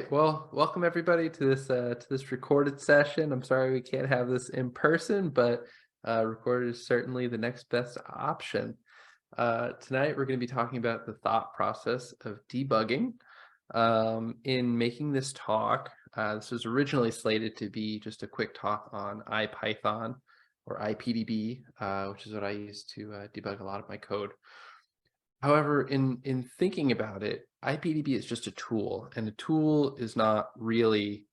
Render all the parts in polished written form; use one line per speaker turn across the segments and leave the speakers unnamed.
right. Well, welcome everybody to this recorded session. I'm sorry we can't have this in person, but recorded is certainly the next best option. Tonight we're going to be talking about the thought process of debugging. In making this talk, this was originally slated to be just a quick talk on IPython or ipdb, which is what I use to debug a lot of my code. However, in thinking about it, ipdb is just a tool, and a tool is not really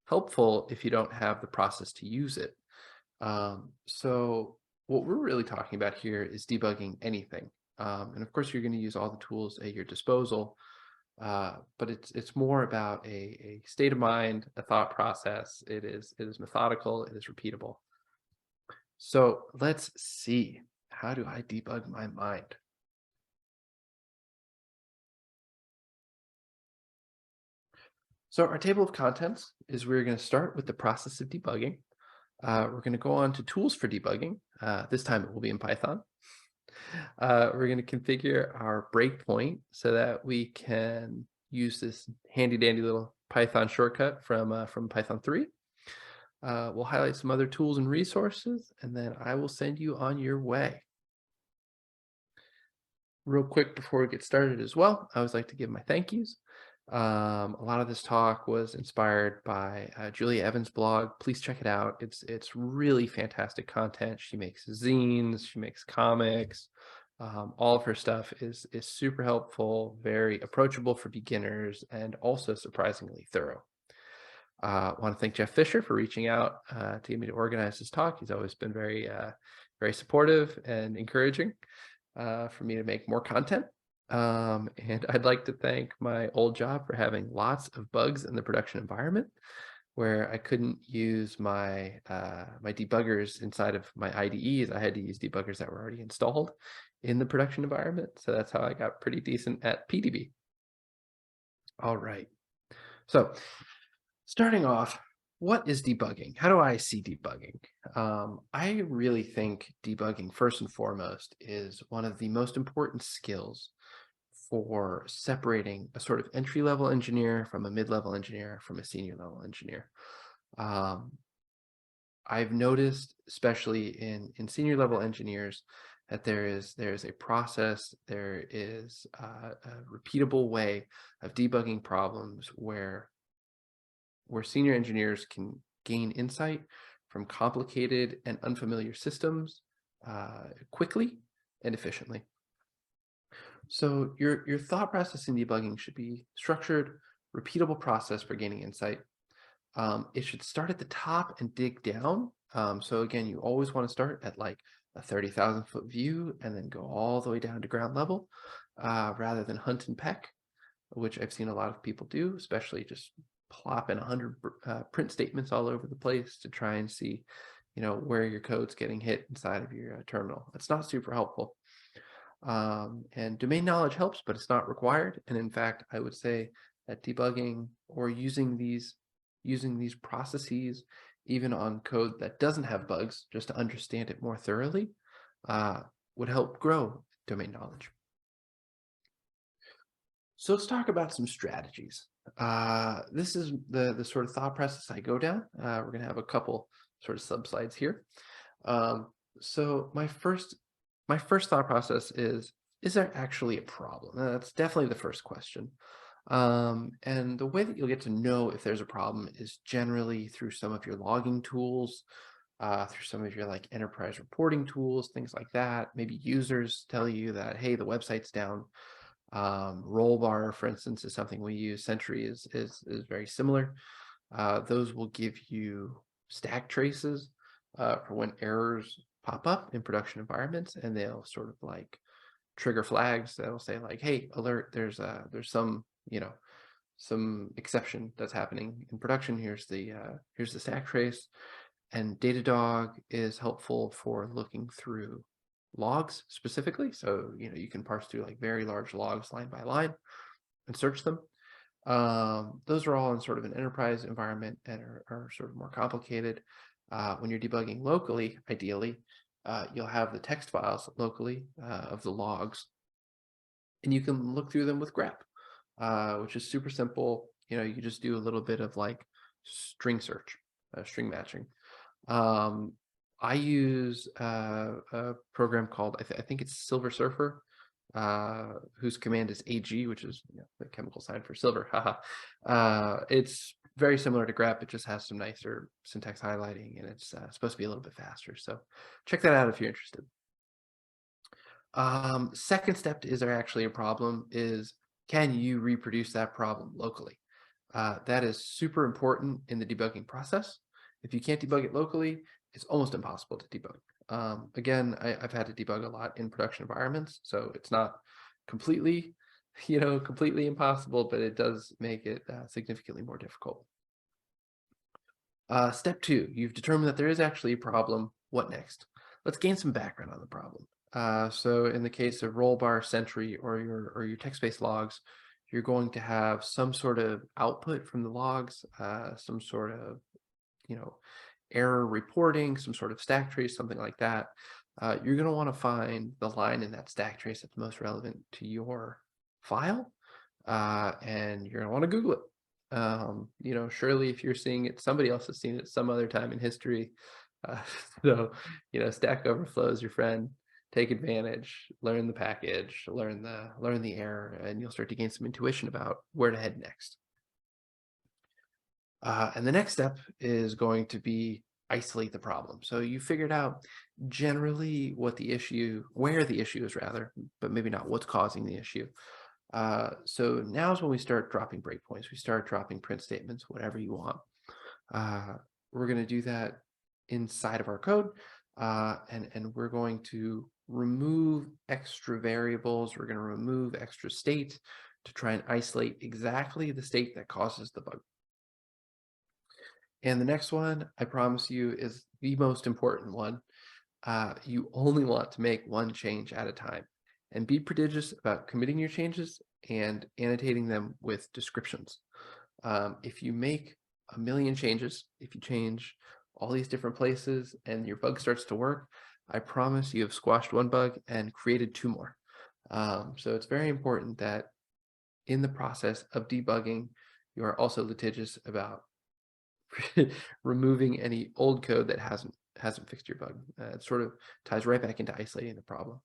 helpful if you don't have the process to use it. So what we're really talking about here is debugging anything. And of course, you're going to use all the tools at your disposal, but it's more about a state of mind, a thought process. It is methodical, it is repeatable. So let's see, how do I debug my mind? So our table of contents is we're going to start with the process of debugging. We're going to go on to tools for debugging. This time it will be in Python. We're going to configure our breakpoint so that we can use this handy dandy little Python shortcut from Python 3. We'll highlight some other tools and resources, and then I will send you on your way. Real quick before we get started as well, I always like to give my thank yous. A lot of this talk was inspired by Julia Evans' blog. Please check it out. It's really fantastic content. She makes zines, she makes comics. All of her stuff is super helpful, very approachable for beginners, and also surprisingly thorough. I want to thank Jeff Fisher for reaching out to get me to organize this talk. He's always been very supportive and encouraging for me to make more content. And I'd like to thank my old job for having lots of bugs in the production environment where I couldn't use my my debuggers inside of my IDEs. I had to use debuggers that were already installed in the production environment. So that's how I got pretty decent at PDB. All right. So starting off, what is debugging? How do I see debugging? I really think debugging, first and foremost, is one of the most important skills for separating a sort of entry-level engineer from a mid-level engineer from a senior-level engineer. I've noticed, especially in senior-level engineers, that there is a process, there is a repeatable way of debugging problems where senior engineers can gain insight from complicated and unfamiliar systems quickly and efficiently. So your thought process in debugging should be structured, repeatable process for gaining insight. It should start at the top and dig down. So again, you always want to start at like a 30,000 foot view and then go all the way down to ground level rather than hunt and peck, which I've seen a lot of people do, especially just plop in 100 print statements all over the place to try and see, where your code's getting hit inside of your terminal. That's not super helpful. And domain knowledge helps, but it's not required. And in fact, I would say that debugging or using these processes, even on code that doesn't have bugs, just to understand it more thoroughly, would help grow domain knowledge. So let's talk about some strategies. This is the sort of thought process I go down. We're going to have a couple sort of sub slides here. So my first thought process is there actually a problem? That's definitely the first question. And the way that you'll get to know if there's a problem is generally through some of your logging tools, through some of your like enterprise reporting tools, things like that. Maybe users tell you that, hey, the website's down. Rollbar, for instance, is something we use. Sentry is very similar. Those will give you stack traces for when errors pop up in production environments, and they'll sort of like trigger flags that'll say like, hey, alert, there's some some exception that's happening in production. Here's the stack trace. And Datadog is helpful for looking through logs specifically. So you can parse through like very large logs line by line and search them. Those are all in sort of an enterprise environment and are sort of more complicated. When you're debugging locally, ideally, you'll have the text files locally of the logs, and you can look through them with grep, which is super simple. you just do a little bit of like string search, string matching. I use a program called, I think it's Silver Surfer, whose command is AG, which is the chemical sign for silver. It's very similar to grep. It just has some nicer syntax highlighting, and it's supposed to be a little bit faster. So check that out if you're interested. Second step, is there actually a problem, is can you reproduce that problem locally? That is super important in the debugging process. If you can't debug it locally, it's almost impossible to debug. Again, I've had to debug a lot in production environments, so it's not completely, completely impossible, but it does make it significantly more difficult. Step 2, you've determined that there is actually a problem. What next? Let's gain some background on the problem. So in the case of rollbar, sentry, or your text-based logs, you're going to have some sort of output from the logs, some sort of, error reporting, some sort of stack trace, something like that. You're going to want to find the line in that stack trace that's most relevant to your file, and you're going to want to Google it. Surely if you're seeing it, somebody else has seen it some other time in history. So, Stack Overflow is your friend. Take advantage, learn the package, learn the error, and you'll start to gain some intuition about where to head next. And the next step is going to be isolate the problem. So you figured out generally where the issue is rather, but maybe not what's causing the issue. So now is when we start dropping breakpoints. We start dropping print statements, whatever you want. We're going to do that inside of our code, and we're going to remove extra variables. We're going to remove extra state to try and isolate exactly the state that causes the bug. And the next one, I promise you, is the most important one. You only want to make one change at a time, and be prodigious about committing your changes and annotating them with descriptions. If you make a million changes, if you change all these different places and your bug starts to work, I promise you have squashed one bug and created 2 more. So it's very important that in the process of debugging, you are also litigious about removing any old code that hasn't fixed your bug. It sort of ties right back into isolating the problem.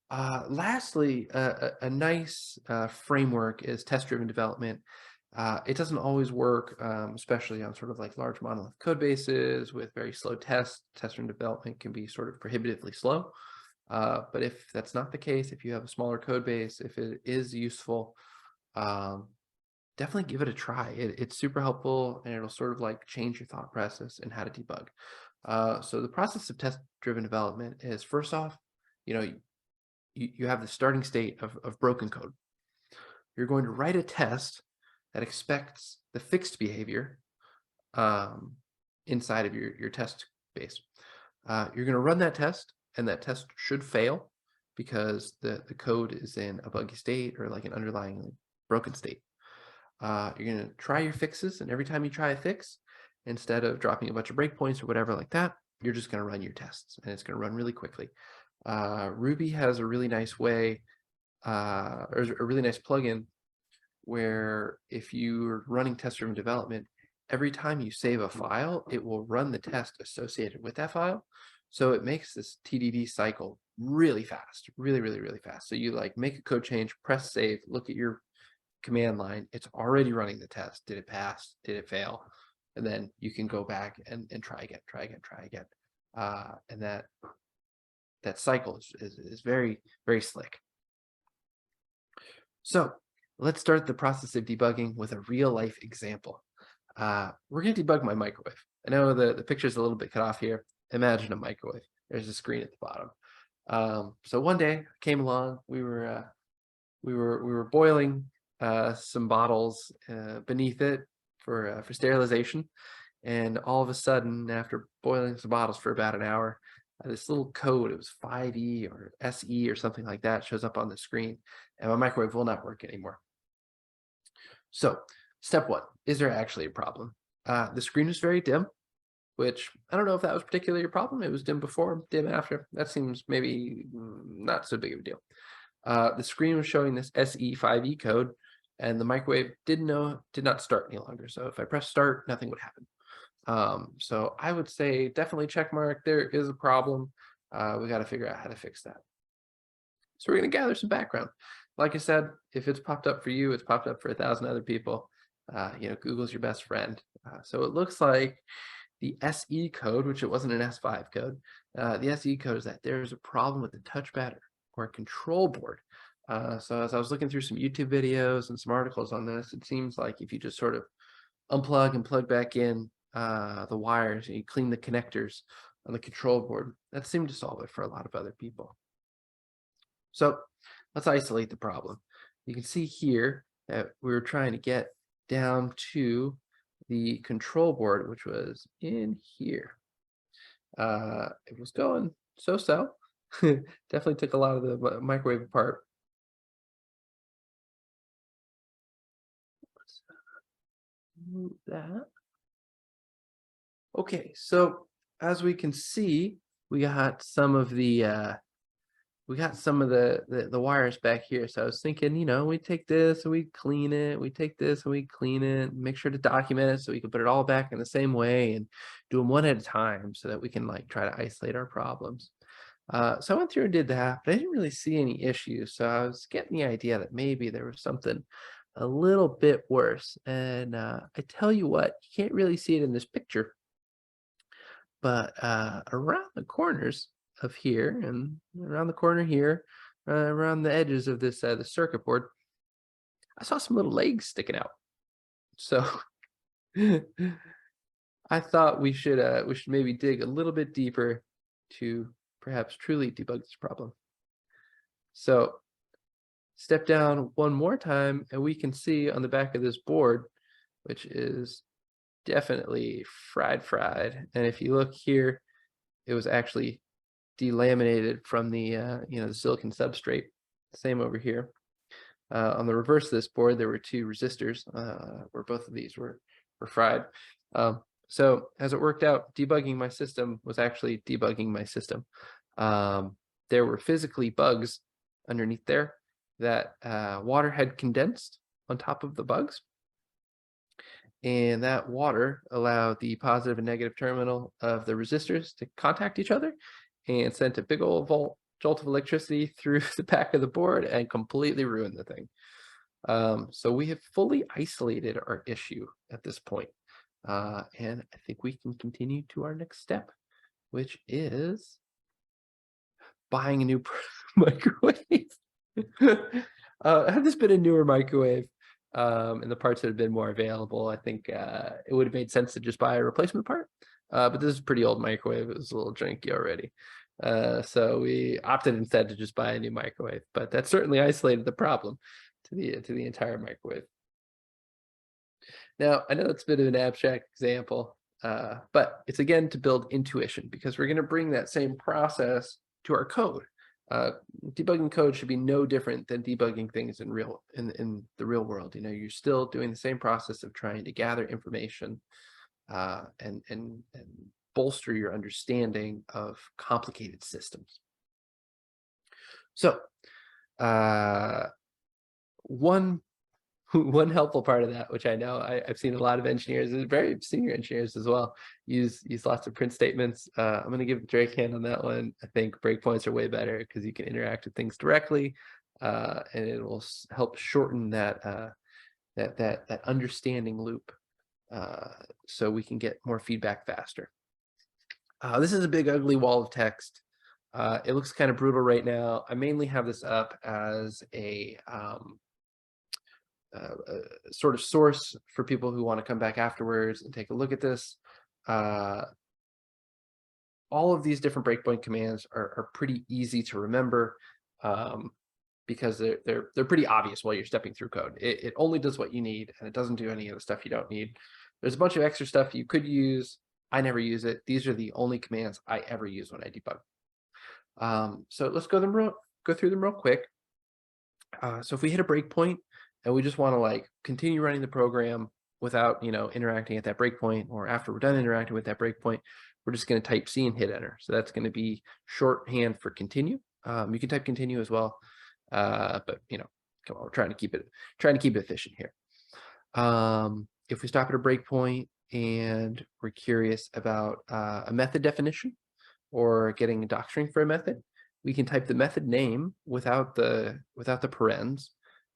Lastly, a nice framework is test-driven development. It doesn't always work, especially on sort of like large monolith code bases with very slow tests. Test-driven development can be sort of prohibitively slow. But if that's not the case, if you have a smaller code base, if it is useful, definitely give it a try. It's super helpful, and it'll sort of like change your thought process and how to debug. So the process of test-driven development is, first off, you have the starting state of broken code. You're going to write a test that expects the fixed behavior inside of your test base. You're going to run that test, and that test should fail because the code is in a buggy state or like an underlying broken state. You're going to try your fixes, and every time you try a fix, instead of dropping a bunch of breakpoints or whatever like that, you're just going to run your tests, and it's going to run really quickly. Ruby has a really nice way, or a really nice plugin, where if you're running test-driven development, every time you save a file, it will run the test associated with that file. So it makes this TDD cycle really fast, really, really, really fast. So you like make a code change, press save, look at your command line, it's already running the test. Did it pass? Did it fail? And then you can go back and try again. And that cycle is very, very slick. So let's start the process of debugging with a real life example. We're going to debug my microwave. I know the picture's a little bit cut off here. Imagine a microwave. There's a screen at the bottom. So one day I came along, we were boiling some bottles beneath it for sterilization, and all of a sudden, after boiling some bottles for about an hour, this little code, it was 5E or SE or something like that, shows up on the screen, and my microwave will not work anymore. So step 1, is there actually a problem? The screen was very dim, which I don't know if that was particularly a problem. It was dim before, dim after. That seems maybe not so big of a deal. The screen was showing this SE5E code, and the microwave did not start any longer. So if I press start, nothing would happen. So I would say definitely check mark. There is a problem. We got to figure out how to fix that. So we're going to gather some background. Like I said, if it's popped up for you, it's popped up for 1,000 other people. Google's your best friend. So it looks like the SE code, which it wasn't an S5 code, the SE code is that there's a problem with the touchpad or control board. So as I was looking through some YouTube videos and some articles on this, it seems like if you just sort of unplug and plug back in the wires and you clean the connectors on the control board, that seemed to solve it for a lot of other people. So let's isolate the problem. You can see here that we're trying to get down to the control board, which was in here. It was going so-so. Definitely took a lot of the microwave apart. Let's move that. Okay, so as we can see, we got some of the wires back here. So I was thinking, we take this and we clean it. We take this and we clean it. Make sure to document it so we can put it all back in the same way and do them one at a time so that we can try to isolate our problems. So I went through and did that, but I didn't really see any issues. So I was getting the idea that maybe there was something a little bit worse. And I tell you what, you can't really see it in this picture, but around the corners of here and around the corner here, around the edges of this the circuit board, I saw some little legs sticking out. So I thought we should maybe dig a little bit deeper to perhaps truly debug this problem. So step down one more time, and we can see on the back of this board, which is definitely fried. And if you look here, it was actually delaminated from the the silicon substrate. Same over here. On the reverse of this board, there were two resistors where both of these were fried. So as it worked out, debugging my system was actually debugging my system. There were physically bugs underneath there that water had condensed on top of the bugs. And that water allowed the positive and negative terminal of the resistors to contact each other and sent a big old jolt of electricity through the back of the board and completely ruined the thing. So we have fully isolated our issue at this point. And I think we can continue to our next step, which is buying a new microwave. Had this been a newer microwave, and the parts that have been more available, I think it would have made sense to just buy a replacement part. But this is a pretty old microwave. It was a little janky already. So we opted instead to just buy a new microwave, but that certainly isolated the problem to the entire microwave. Now, I know that's a bit of an abstract example, but it's again to build intuition, because we're going to bring that same process to our code. Debugging code should be no different than debugging things in the real world. You're still doing the same process of trying to gather information and bolster your understanding of complicated systems. So one helpful part of that, which I know I've seen a lot of engineers, and very senior engineers as well, use lots of print statements. I'm going to give Drake a hand on that one. I think breakpoints are way better because you can interact with things directly, and it will help shorten that understanding loop, so we can get more feedback faster. This is a big ugly wall of text. It looks kind of brutal right now. I mainly have this up as a sort of source for people who want to come back afterwards and take a look at this. All of these different breakpoint commands are pretty easy to remember, because they're pretty obvious while you're stepping through code. It only does what you need, and it doesn't do any of the stuff you don't need. There's a bunch of extra stuff you could use. I never use it. These are the only commands I ever use when I debug. So let's go through them real quick. So if we hit a breakpoint and we just want to continue running the program without interacting at that breakpoint, or after we're done interacting with that breakpoint, we're just going to type C and hit enter. So that's going to be shorthand for continue. You can type continue as well, but come on, we're trying to keep it efficient here. If we stop at a breakpoint and we're curious about a method definition or getting a docstring for a method, we can type the method name without the parens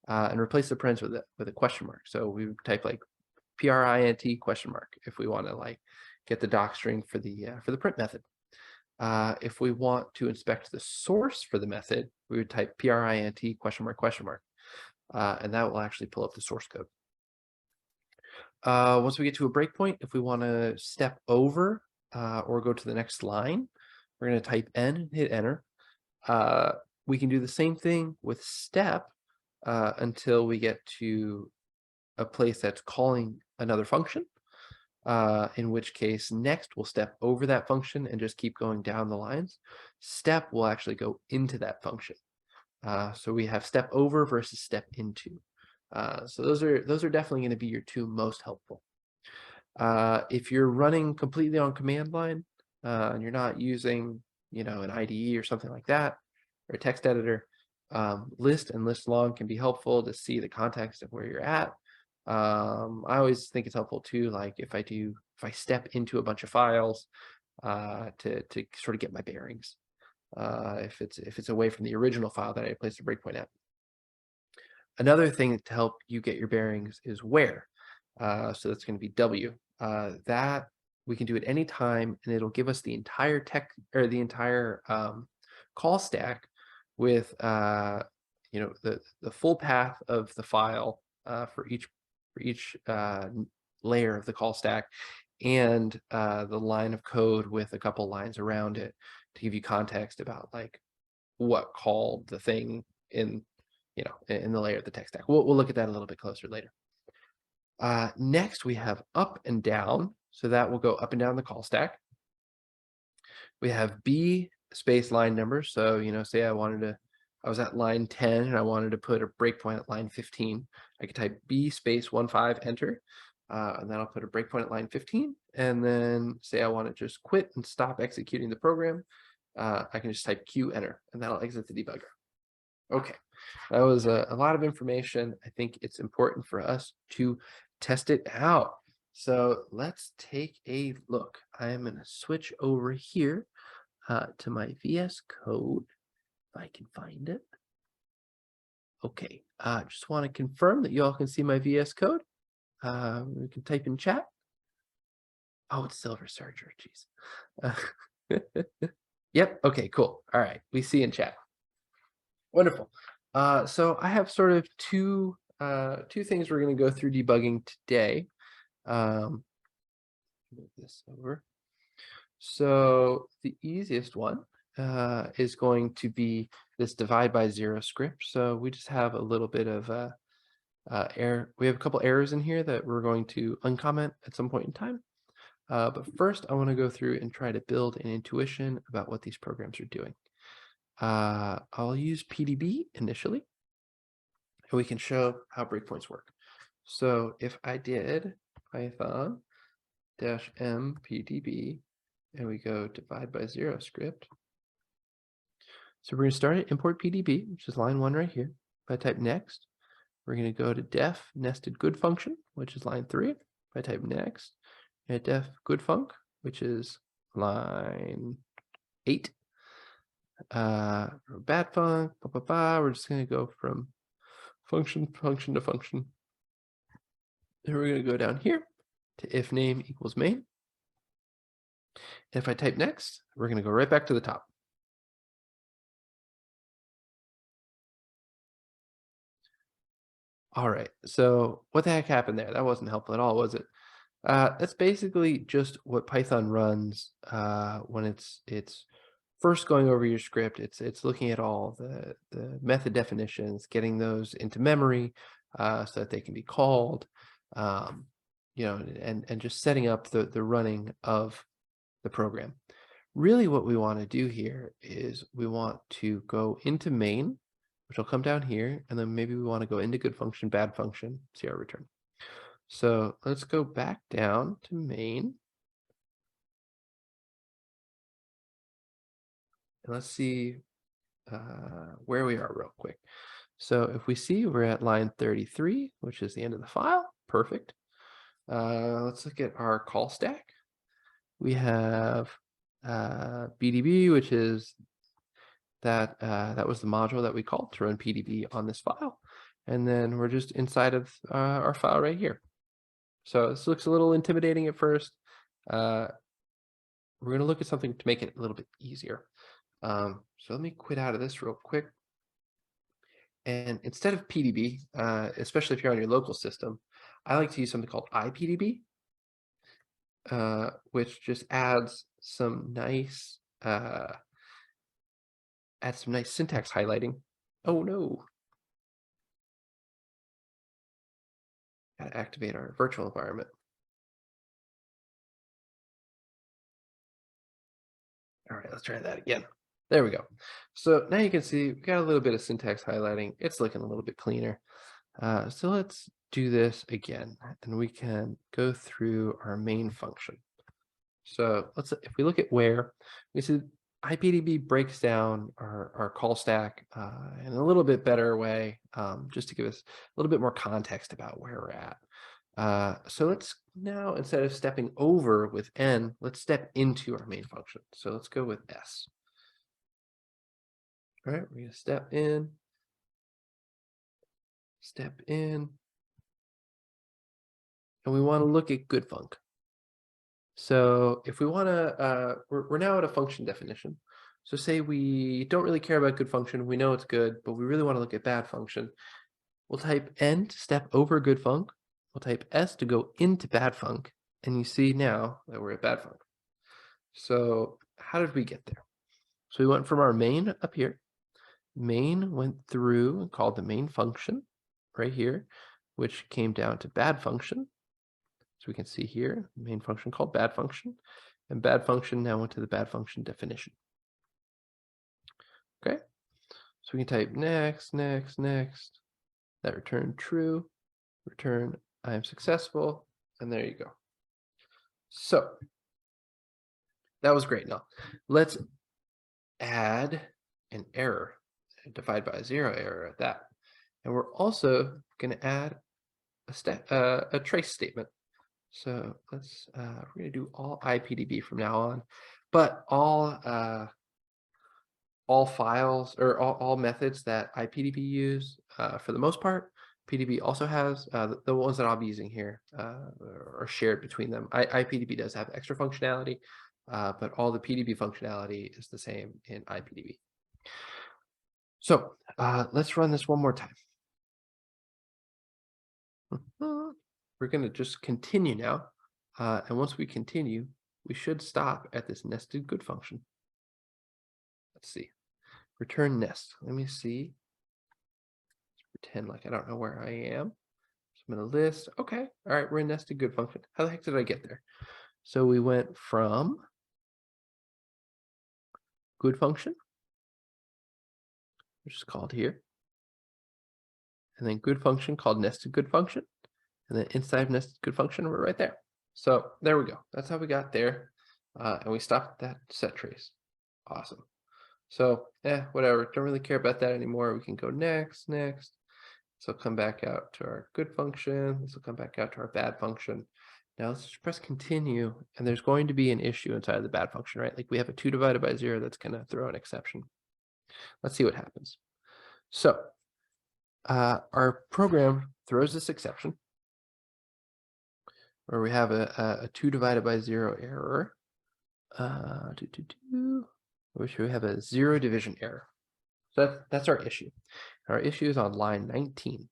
and replace the parens with a question mark. So we would type like print question mark if we want to like get the docstring for the print method. If we want to inspect the source for the method, we would type print question mark, and that will actually pull up the source code. Once we get to a breakpoint, if we want to step over or go to the next line, we're going to type n and hit enter. We can do the same thing with step until we get to a place that's calling another function, in which case next we'll step over that function and just keep going down the lines. Step will actually go into that function. So we have step over versus step into. So those are definitely going to be your two most helpful. If you're running completely on command line and you're not using, an IDE or something like that, or a text editor, list and list long can be helpful to see the context of where you're at. I always think it's helpful too, like if I step into a bunch of files to sort of get my bearings. If it's away from the original file that I placed a breakpoint at. Another thing to help you get your bearings is where. So that's going to be W. That we can do at any time, and it'll give us the entire call stack with the full path of the file for each layer of the call stack, and the line of code with a couple lines around it to give you context about like what called the thing in the layer of the text stack. We'll look at that a little bit closer later. Next, we have up and down. So that will go up and down the call stack. We have B space line number. So, say I was at line 10 and I wanted to put a breakpoint at line 15. I could type B space 15, enter, and then I'll put a breakpoint at line 15. And then say I want to just quit and stop executing the program. I can just type Q, enter, and that'll exit the debugger. Okay, that was a lot of information. I think it's important for us to test it out. So let's take a look. I am going to switch over here to my VS Code, if I can find it. Okay, just want to confirm that you all can see my VS Code. We can type in chat. Oh, it's Silver Surger, geez. Yep, okay, cool. All right, we see in chat. Wonderful. So I have sort of two things we're going to go through debugging today. Move this over. So the easiest one is going to be this divide by zero script. So we just have a little bit of error. We have a couple errors in here that we're going to uncomment at some point in time. But first, I want to go through and try to build an intuition about what these programs are doing. I'll use PDB initially, and we can show how breakpoints work. So if I did Python -m PDB, and we go divide by zero script. So we're going to start at import PDB, which is line 1 right here. If I type next, we're going to go to def nested good function, which is line 3. If I type next, and def good func, which is line 8. Bad func, we're just going to go from function to function. Then we're going to go down here to if name equals main. And if I type next, we're going to go right back to the top. All right, so what the heck happened there? That wasn't helpful at all, was it? That's basically just what Python runs when it's first going over your script. It's looking at all the method definitions, getting those into memory so that they can be called, and just setting up the running of the program. Really what we want to do here is we want to go into main, which will come down here, and then maybe we want to go into good function, bad function, see our return. So let's go back down to main. And let's see where we are real quick. So if we see we're at line 33, which is the end of the file, perfect. Let's look at our call stack. We have BDB, which is that was the module that we called to run PDB on this file. And then we're just inside of our file right here. So this looks a little intimidating at first. We're going to look at something to make it a little bit easier. So let me quit out of this real quick. And instead of PDB, especially if you're on your local system, I like to use something called ipdb, which just adds some nice syntax highlighting. Oh no. Gotta activate our virtual environment. All right, let's try that again. There we go. So now you can see we got a little bit of syntax highlighting. It's looking a little bit cleaner. So let's do this again, and we can go through our main function. So if we look at where, we see ipdb breaks down our call stack in a little bit better way, just to give us a little bit more context about where we're at. So let's now, instead of stepping over with n, let's step into our main function. So let's go with s. All right, we're going to step in, and we want to look at good func. So if we want to, we're now at a function definition. So say we don't really care about good function. We know it's good, but we really want to look at bad function. We'll type n to step over good func. We'll type s to go into bad func. And you see now that we're at bad func. So how did we get there? So we went from our main up here. Main went through and called the main function right here, which came down to bad function. So we can see here, main function called bad function, and bad function now went to the bad function definition. Okay, so we can type next. That returned true, return I am successful, and there you go. So that was great. Now let's add an error, divide by 0 error at that. And we're also going to add a trace statement. So let's we're going to do all ipdb from now on, but all files or all methods that ipdb use, for the most part, PDB also has. The ones that I'll be using here are shared between them. ipdb does have extra functionality, but all the PDB functionality is the same in ipdb. So let's run this one more time. We're going to just continue now. And once we continue, we should stop at this nested good function. Let's see. Return nest. Let me see. Let's pretend like I don't know where I am. So I'm going to list. Okay. All right. We're in nested good function. How the heck did I get there? So we went from good function, which is called here, and then good function called nested good function. And then inside of nested good function, we're right there. So there we go. That's how we got there. And we stopped at that set trace. Awesome. So whatever. Don't really care about that anymore. We can go next. This will come back out to our good function. This will come back out to our bad function. Now let's just press continue. And there's going to be an issue inside of the bad function, right? Like we have a 2 divided by 0 that's going to throw an exception. Let's see what happens. So our program throws this exception, where we have a 2 divided by 0 error, which we have a 0 division error. So that's our issue. Our issue is on line 19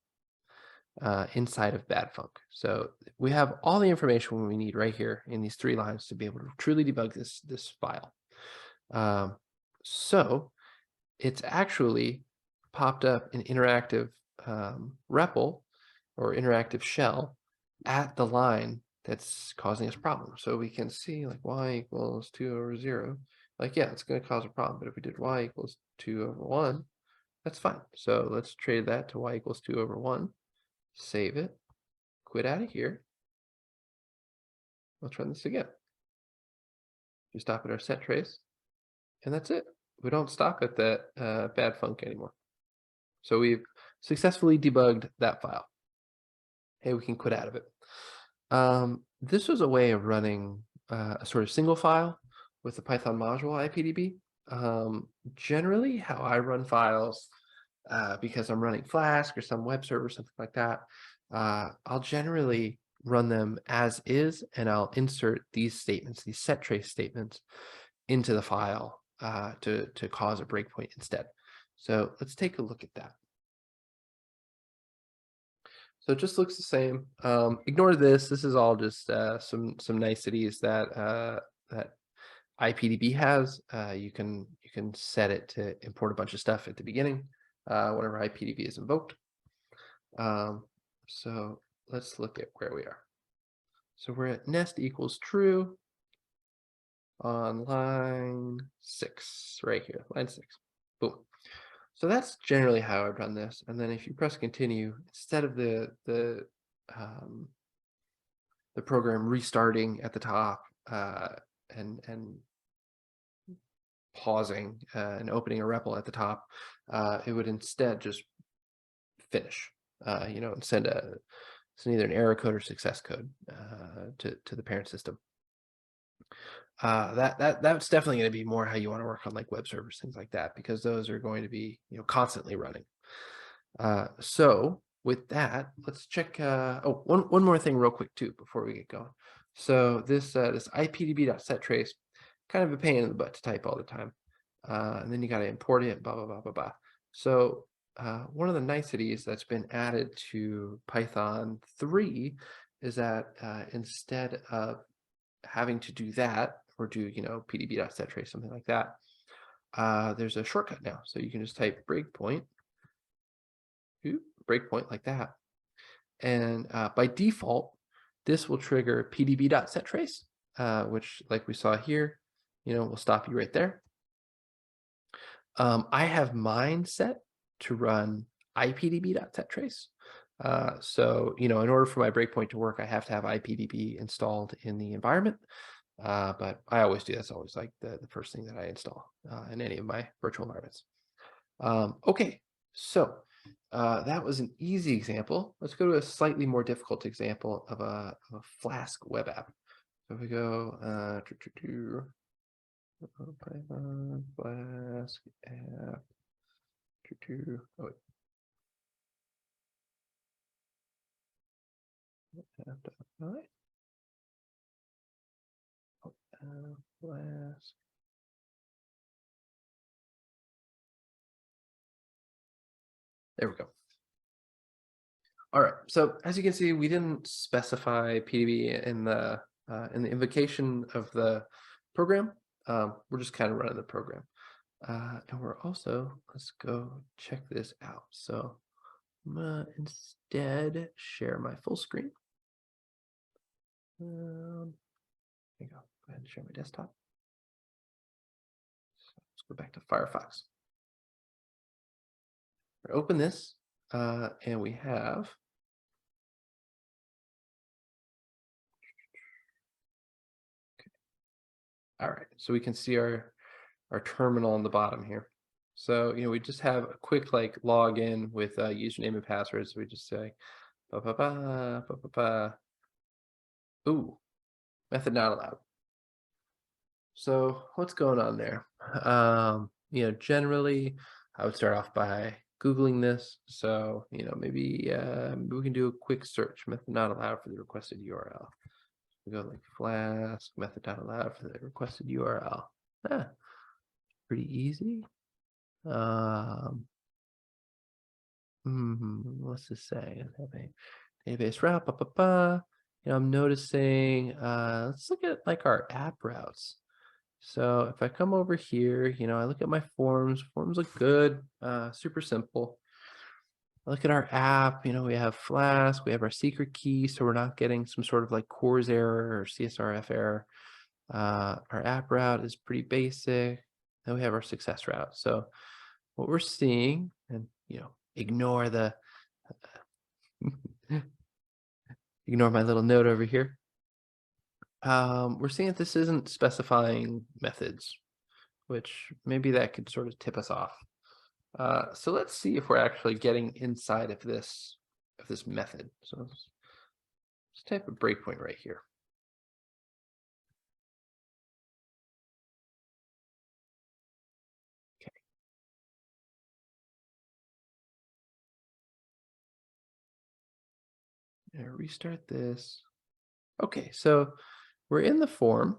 inside of bad func. So we have all the information we need right here in these 3 lines to be able to truly debug this file. So it's actually popped up an interactive REPL or interactive shell at the line that's causing us problems. So we can see like y equals 2 over 0. Like, yeah, it's going to cause a problem. But if we did y equals 2 over 1, that's fine. So let's trade that to y equals 2 over 1. Save it. Quit out of here. Let's run this again. We stop at our set trace. And that's it. We don't stop at that bad func anymore. So successfully debugged that file. Hey, we can quit out of it. This was a way of running a sort of single file with the Python module ipdb. Generally, how I run files, because I'm running Flask or some web server, something like that, I'll generally run them as is, and I'll insert these statements, these set trace statements, into the file to cause a breakpoint instead. So let's take a look at that. So it just looks the same. Ignore this. This is all just some niceties that that ipdb has. You can set it to import a bunch of stuff at the beginning whenever ipdb is invoked. So let's look at where we are. So we're at nest equals true on line 6, right here, line 6. Boom. So that's generally how I run this. And then if you press continue, instead of the program restarting at the top and pausing and opening a REPL at the top, it would instead just finish, and send either an error code or success code to the parent system. That's definitely going to be more how you want to work on like web servers, things like that, because those are going to be constantly running. So with that, let's check. One more thing real quick too before we get going. So this ipdb.setTrace, kind of a pain in the butt to type all the time, and then you got to import it. Blah blah blah blah blah. So one of the niceties that's been added to Python 3 is that instead of having to do that or do pdb.setTrace, something like that, there's a shortcut now. So you can just type breakpoint like that, and by default this will trigger pdb.setTrace, which, like we saw here, will stop you right there. I have mine set to run ipdb.setTrace. So, in order for my breakpoint to work, I have to have ipdb installed in the environment. But I always do. That's always like the first thing that I install in any of my virtual environments. Okay, so that was an easy example. Let's go to a slightly more difficult example of a Flask web app. So if we go Python Flask app. Oh, wait. Flask. There we go. All right. So as you can see, we didn't specify PDB in the invocation of the program. We're just kind of running the program, and we're also, let's go check this out. So I'm gonna instead share my full screen. There you go. Go ahead and share my desktop. So let's go back to Firefox. We'll open this, and we have all right. So we can see our terminal on the bottom here. So we just have a quick like login with username and password. So we just say ooh, method not allowed. So what's going on there? Generally I would start off by Googling this. So maybe we can do a quick search. Method not allowed for the requested URL. We go like Flask method not allowed for the requested URL. Pretty easy. Let's just say have a database route. I'm noticing. Let's look at like our app routes. So if I come over here, I look at my forms. Forms look good. Super simple. I look at our app. We have Flask. We have our secret key, so we're not getting some sort of like CORS error or CSRF error. Our app route is pretty basic. Then we have our success route. So what we're seeing, and ignore the ignore my little note over here. We're seeing that this isn't specifying methods, which maybe that could sort of tip us off. So let's see if we're actually getting inside of this method. So let's type a breakpoint right here. Okay. Restart this. Okay, so we're in the form.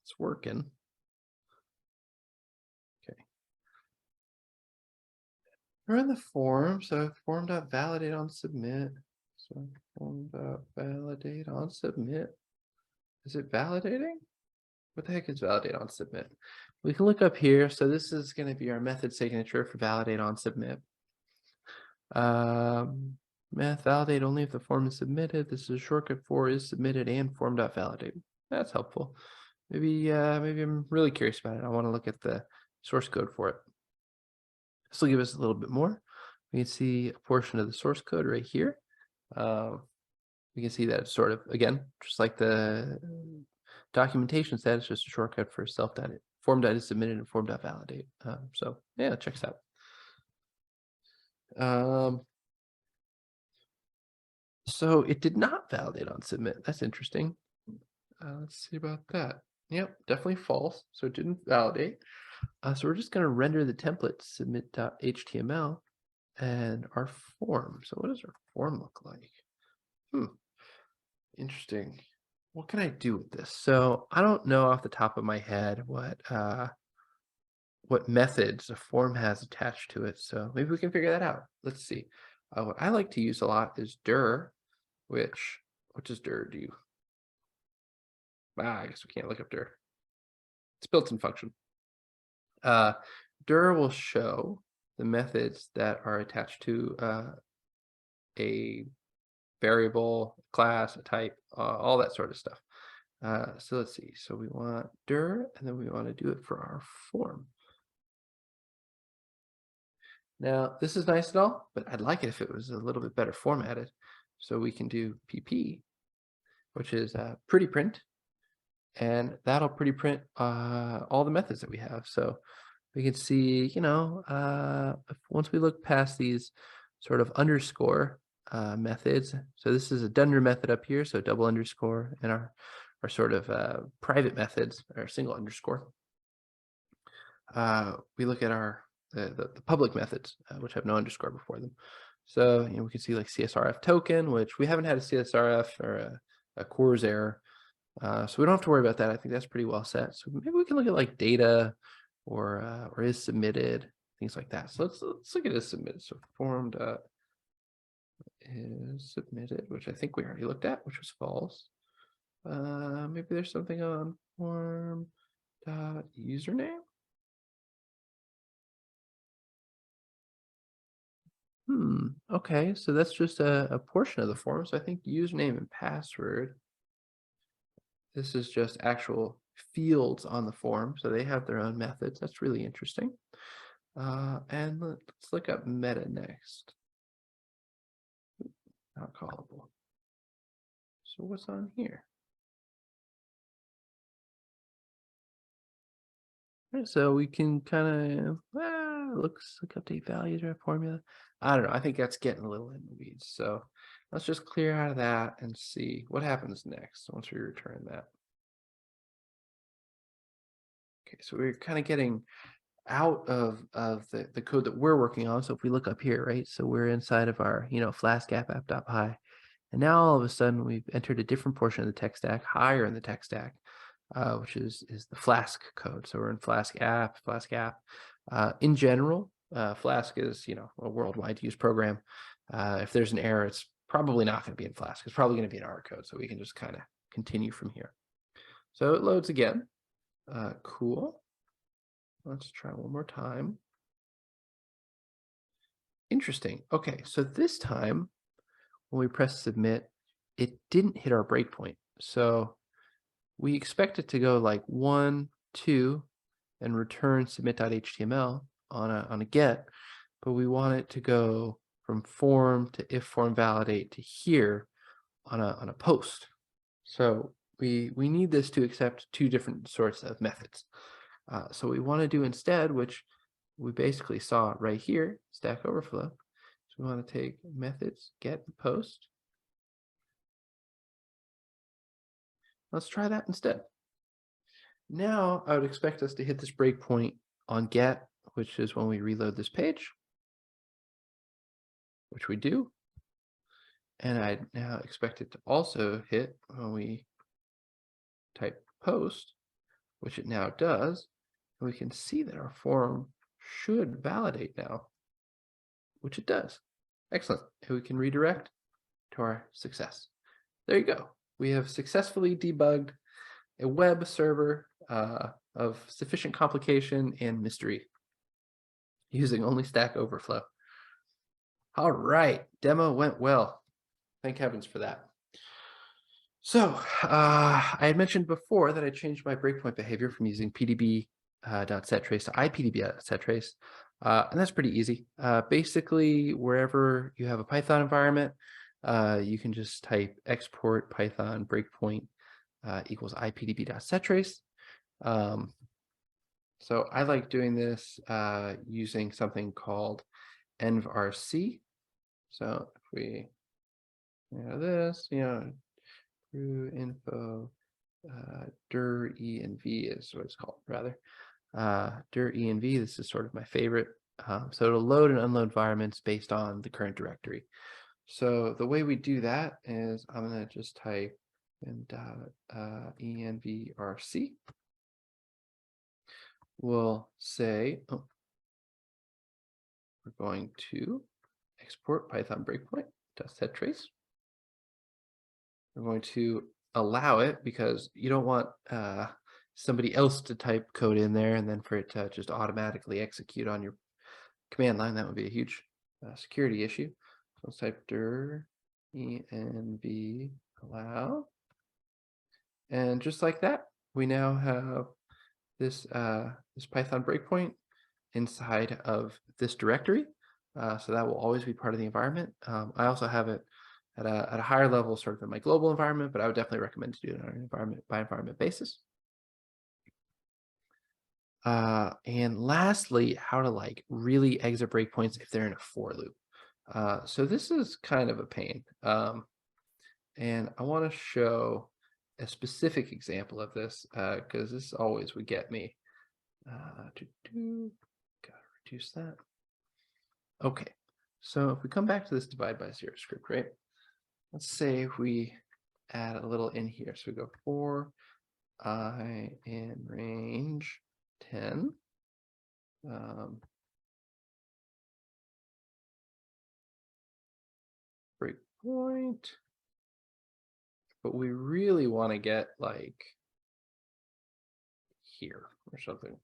It's working. Okay. We're in the form, so form.validate on submit. So form.validate on submit. Is it validating? What the heck is validate on submit? We can look up here. So this is going to be our method signature for validate on submit. Math validate only if the form is submitted. This is a shortcut for is submitted and form.validate. That's helpful. Maybe I'm really curious about it. I want to look at the source code for it. This will give us a little bit more. We can see a portion of the source code right here. We can see that it's sort of, again, just like the documentation said, it's just a shortcut for form is submitted and form.validate. So yeah, it checks out. So it did not validate on submit. That's interesting. Let's see about that. Yep, definitely false. So it didn't validate. So we're just going to render the template submit.html and our form. So what does our form look like? Interesting. What can I do with this? So I don't know off the top of my head what methods a form has attached to it. So maybe we can figure that out. Let's see. What I like to use a lot is dir, what does dir do? I guess we can't look up dir. It's built-in function. Dir will show the methods that are attached to a variable, class, a type, all that sort of stuff. So let's see. So we want dir, and then we want to do it for our form. Now, this is nice and all, but I'd like it if it was a little bit better formatted. So we can do pp, which is pretty print, and that'll pretty print all the methods that we have. So we can see, once we look past these sort of underscore methods. So this is a dunder method up here, so double underscore, and our sort of private methods are single underscore. We look at the public methods, which have no underscore before them. So we can see like CSRF token, which we haven't had a CSRF or a CORS error. So we don't have to worry about that. I think that's pretty well set. So maybe we can look at like data or is submitted, things like that. So let's look at is submitted. So form is submitted, which I think we already looked at, which was false. Maybe there's something on form dot username. Okay, so that's just a portion of the form. So I think username and password. This is just actual fields on the form, so they have their own methods. That's really interesting. And let's look up meta next. Not callable. So what's on here? So we can kind of looks like update values or formula. I don't know. I think that's getting a little in the weeds. So let's just clear out of that and see what happens next once we return that. Okay, so we're kind of getting out of the code that we're working on. So if we look up here, right? So we're inside of our Flask app.py, and now all of a sudden we've entered a different portion of the tech stack, higher in the tech stack. Which is the Flask code. So we're in Flask app. In general, Flask is a worldwide use program. If there's an error, it's probably not going to be in Flask. It's probably going to be in our code. So we can just kind of continue from here. So it loads again. Cool. Let's try one more time. Interesting. Okay, so this time when we press submit, it didn't hit our breakpoint. So we expect it to go like 1, 2, and return submit.html on a get, but we want it to go from form to if form validate to here on a post. So we need this to accept two different sorts of methods. So we want to do instead, which we basically saw right here, Stack Overflow. So we want to take methods get and post. Let's try that instead. Now I would expect us to hit this breakpoint on get, which is when we reload this page, which we do. And I now expect it to also hit when we type post, which it now does. And we can see that our form should validate now, which it does. Excellent. And we can redirect to our success. There you go. We have successfully debugged a web server of sufficient complication and mystery using only Stack Overflow. All right, demo went well. Thank heavens for that. So I had mentioned before that I changed my breakpoint behavior from using pdb.setTrace to ipdb.setTrace, and that's pretty easy. Basically, wherever you have a Python environment, you can just type export Python breakpoint equals ipdb.setTrace. So I like doing this using something called envrc. So if we this, through info dir env is what it's called, rather. Dir env, this is sort of my favorite. So it'll load and unload environments based on the current directory. So the way we do that is I'm going to just type in envrc. We'll say, we're going to export Python breakpoint to setTrace. We're going to allow it because you don't want somebody else to type code in there and then for it to just automatically execute on your command line. That would be a huge security issue. So let's type dir env allow. And just like that, we now have this Python breakpoint inside of this directory. So that will always be part of the environment. I also have it at a higher level, sort of in my global environment, but I would definitely recommend to do it on an environment by environment basis. And lastly, how to like really exit breakpoints if they're in a for loop. So this is kind of a pain. And I want to show a specific example of this because this always would get me. Gotta reduce that. Okay, so if we come back to this divide by zero script, right? Let's say if we add a little in here. So we go for I in range 10. Breakpoint. But we really want to get like here or something.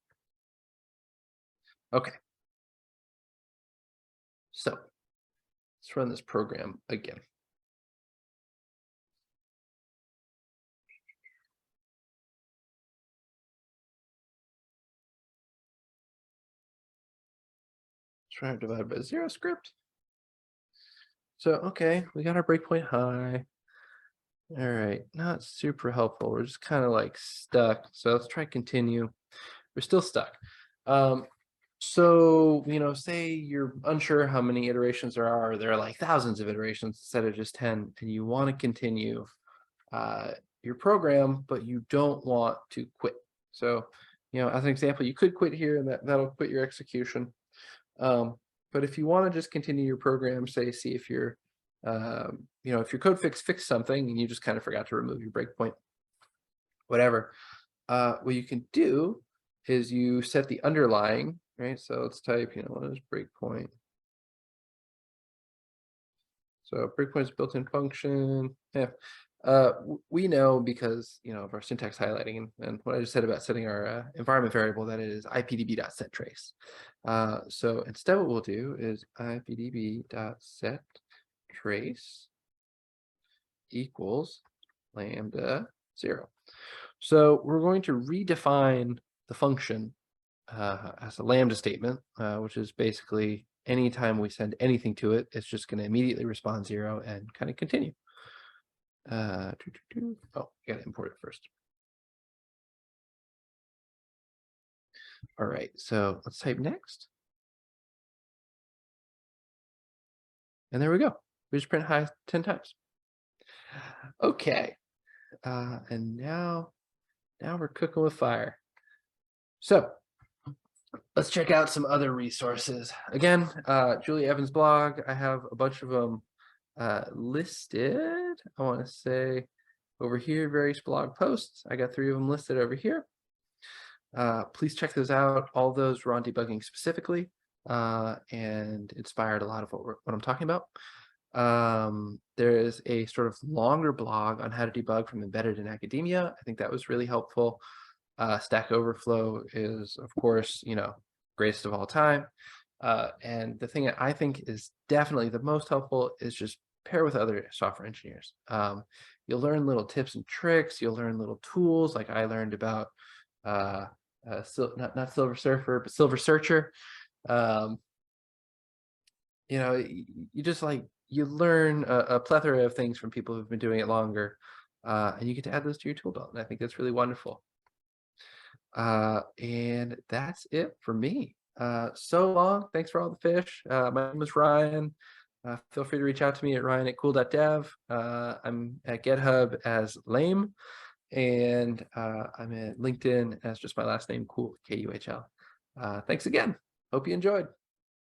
Okay. So let's run this program again. Try to divide by zero script. So, okay, we got our breakpoint high. All right, not super helpful. We're just kind of like stuck. So let's try continue. We're still stuck. So, say you're unsure how many iterations there are like thousands of iterations instead of just 10, and you want to continue your program, but you don't want to quit. So, as an example, you could quit here and that'll quit your execution. But if you want to just continue your program, say, see if your if your code fixed something and you just kind of forgot to remove your breakpoint, whatever, what you can do is you set the underlying, right? So let's type, what is breakpoint? So breakpoint is built-in function. Yeah. We know because of our syntax highlighting and what I just said about setting our environment variable that it is ipdb.setTrace. So instead what we'll do is ipdb.setTrace equals lambda 0. So we're going to redefine the function as a lambda statement, which is basically anytime we send anything to it, it's just going to immediately respond 0 and kind of continue. Oh, you got to import it first. All right, so let's type next. And there we go. We just print hi 10 times. Okay. And now we're cooking with fire. So let's check out some other resources. Again, Julie Evans' blog. I have a bunch of them listed. I want to say over here, various blog posts. I got 3 of them listed over here. Please check those out. All those were on debugging specifically and inspired a lot of what I'm talking about. There is a sort of longer blog on how to debug from embedded in academia. I think that was really helpful. Stack Overflow is, of course, greatest of all time. And the thing that I think is definitely the most helpful is just pair with other software engineers. You'll learn little tips and tricks. You'll learn little tools, like I learned about not Silver Surfer, but Silver Searcher. You just you learn a plethora of things from people who've been doing it longer, and you get to add those to your tool belt. And I think that's really wonderful. And that's it for me. So long. Thanks for all the fish. My name is Ryan. Feel free to reach out to me at ryan@kuhl.dev. I'm at GitHub as Lame, and I'm at LinkedIn as just my last name, Kuhl, Kuhl. Thanks again. Hope you enjoyed.